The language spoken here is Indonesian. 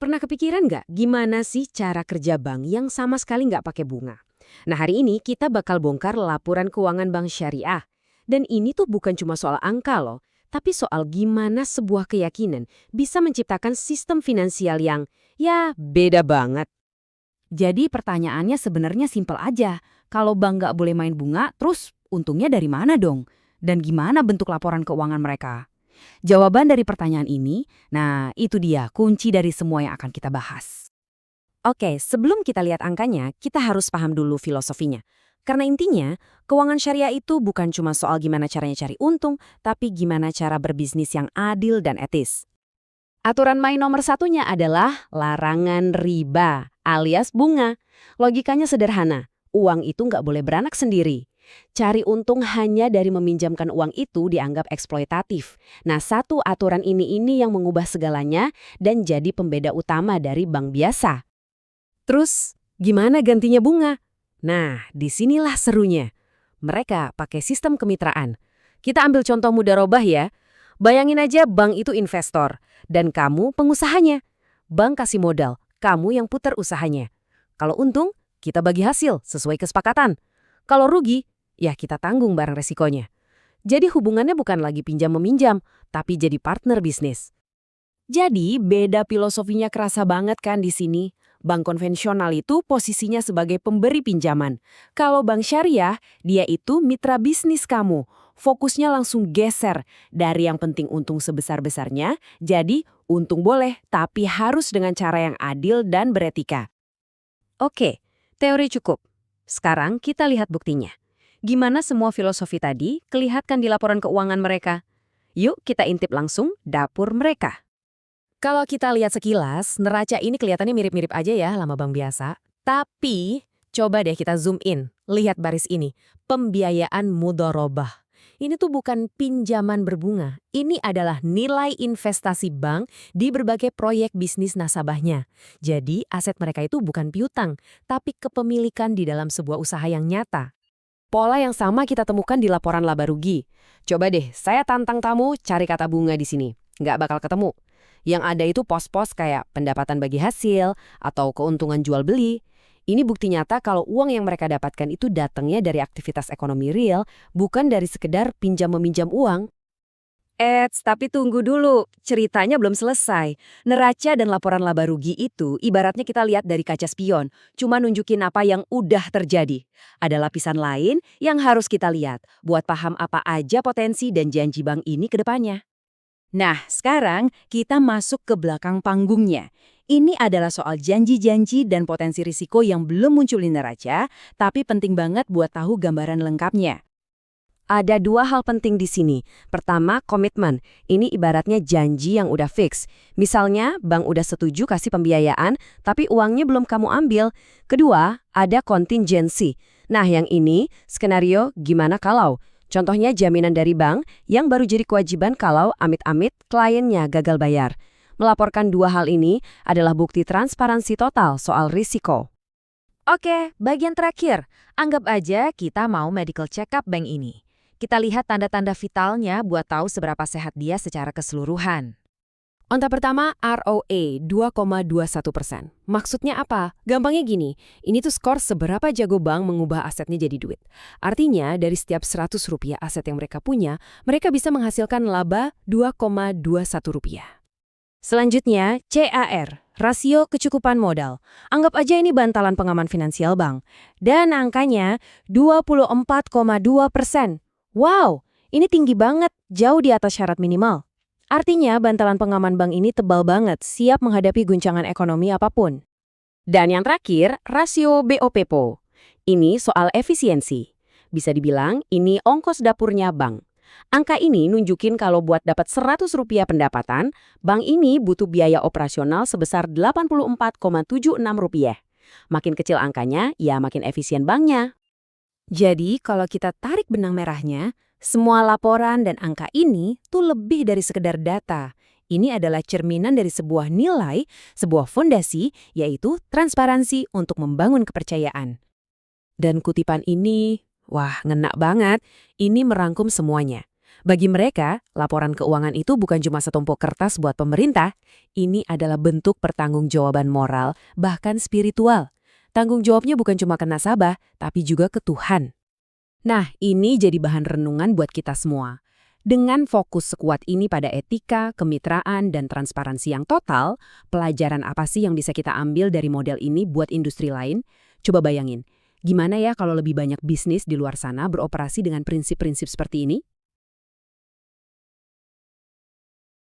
Pernah kepikiran nggak gimana sih cara kerja bank yang sama sekali nggak pakai bunga? Nah, hari ini kita bakal bongkar laporan keuangan bank syariah. Dan ini tuh bukan cuma soal angka loh, tapi soal gimana sebuah keyakinan bisa menciptakan sistem finansial yang, ya, beda banget. Jadi pertanyaannya sebenarnya simpel aja. Kalau bank nggak boleh main bunga, terus untungnya dari mana dong? Dan gimana bentuk laporan keuangan mereka? Jawaban dari pertanyaan ini, nah itu dia kunci dari semua yang akan kita bahas. Oke, sebelum kita lihat angkanya, kita harus paham dulu filosofinya. Karena intinya, keuangan syariah itu bukan cuma soal gimana caranya cari untung, tapi gimana cara berbisnis yang adil dan etis. Aturan main nomor satunya adalah larangan riba, alias bunga. Logikanya sederhana, uang itu nggak boleh beranak sendiri. Cari untung hanya dari meminjamkan uang itu dianggap eksploitatif. Nah, satu aturan ini yang mengubah segalanya dan jadi pembeda utama dari bank biasa. Terus, gimana gantinya bunga? Nah, disinilah serunya. Mereka pakai sistem kemitraan. Kita ambil contoh mudharabah ya. Bayangin aja bank itu investor, dan kamu pengusahanya. Bank kasih modal, kamu yang putar usahanya. Kalau untung, kita bagi hasil sesuai kesepakatan. Kalau rugi, ya kita tanggung barang resikonya. Jadi hubungannya bukan lagi pinjam-meminjam, tapi jadi partner bisnis. Jadi beda filosofinya kerasa banget kan di sini. Bank konvensional itu posisinya sebagai pemberi pinjaman. Kalau bank syariah, dia itu mitra bisnis kamu. Fokusnya langsung geser dari yang penting untung sebesar-besarnya, jadi untung boleh, tapi harus dengan cara yang adil dan beretika. Oke, teori cukup. Sekarang kita lihat buktinya. Gimana semua filosofi tadi kelihatan di laporan keuangan mereka? Yuk kita intip langsung dapur mereka. Kalau kita lihat sekilas, neraca ini kelihatannya mirip-mirip aja ya sama bank biasa. Tapi, coba deh kita zoom in. Lihat baris ini, pembiayaan mudharabah. Ini tuh bukan pinjaman berbunga. Ini adalah nilai investasi bank di berbagai proyek bisnis nasabahnya. Jadi, aset mereka itu bukan piutang, tapi kepemilikan di dalam sebuah usaha yang nyata. Pola yang sama kita temukan di laporan laba rugi. Coba deh, saya tantang kamu cari kata bunga di sini. Nggak bakal ketemu. Yang ada itu pos-pos kayak pendapatan bagi hasil atau keuntungan jual beli. Ini bukti nyata kalau uang yang mereka dapatkan itu datangnya dari aktivitas ekonomi real, bukan dari sekedar pinjam-meminjam uang. Tapi tunggu dulu, ceritanya belum selesai. Neraca dan laporan laba rugi itu ibaratnya kita lihat dari kaca spion, cuma nunjukin apa yang udah terjadi. Ada lapisan lain yang harus kita lihat, buat paham apa aja potensi dan janji bank ini ke depannya. Nah, sekarang kita masuk ke belakang panggungnya. Ini adalah soal janji-janji dan potensi risiko yang belum muncul di neraca, tapi penting banget buat tahu gambaran lengkapnya. Ada dua hal penting di sini. Pertama, komitmen. Ini ibaratnya janji yang udah fix. Misalnya, bank udah setuju kasih pembiayaan, tapi uangnya belum kamu ambil. Kedua, ada contingency. Nah, yang ini, skenario gimana kalau. Contohnya jaminan dari bank yang baru jadi kewajiban kalau amit-amit kliennya gagal bayar. Melaporkan dua hal ini adalah bukti transparansi total soal risiko. Oke, bagian terakhir. Anggap aja kita mau medical check-up bank ini. Kita lihat tanda-tanda vitalnya buat tahu seberapa sehat dia secara keseluruhan. Onta pertama, ROA 2,21%. Maksudnya apa? Gampangnya gini, ini tuh skor seberapa jago bank mengubah asetnya jadi duit. Artinya, dari setiap 100 rupiah aset yang mereka punya, mereka bisa menghasilkan laba 2,21 rupiah. Selanjutnya, CAR, rasio kecukupan modal. Anggap aja ini bantalan pengaman finansial bank. Dan angkanya 24,2%. Wow, ini tinggi banget, jauh di atas syarat minimal. Artinya, bantalan pengaman bank ini tebal banget, siap menghadapi guncangan ekonomi apapun. Dan yang terakhir, rasio BOPPO. Ini soal efisiensi. Bisa dibilang, ini ongkos dapurnya bank. Angka ini nunjukin kalau buat dapat 100 rupiah pendapatan, bank ini butuh biaya operasional sebesar 84,76 rupiah. Makin kecil angkanya, ya makin efisien banknya. Jadi, kalau kita tarik benang merahnya, semua laporan dan angka ini tuh lebih dari sekedar data. Ini adalah cerminan dari sebuah nilai, sebuah fondasi, yaitu transparansi untuk membangun kepercayaan. Dan kutipan ini, wah ngena banget, ini merangkum semuanya. Bagi mereka, laporan keuangan itu bukan cuma setumpuk kertas buat pemerintah. Ini adalah bentuk pertanggungjawaban moral, bahkan spiritual. Tanggung jawabnya bukan cuma ke nasabah, tapi juga ke Tuhan. Nah, ini jadi bahan renungan buat kita semua. Dengan fokus sekuat ini pada etika, kemitraan, dan transparansi yang total, pelajaran apa sih yang bisa kita ambil dari model ini buat industri lain? Coba bayangin, gimana ya kalau lebih banyak bisnis di luar sana beroperasi dengan prinsip-prinsip seperti ini?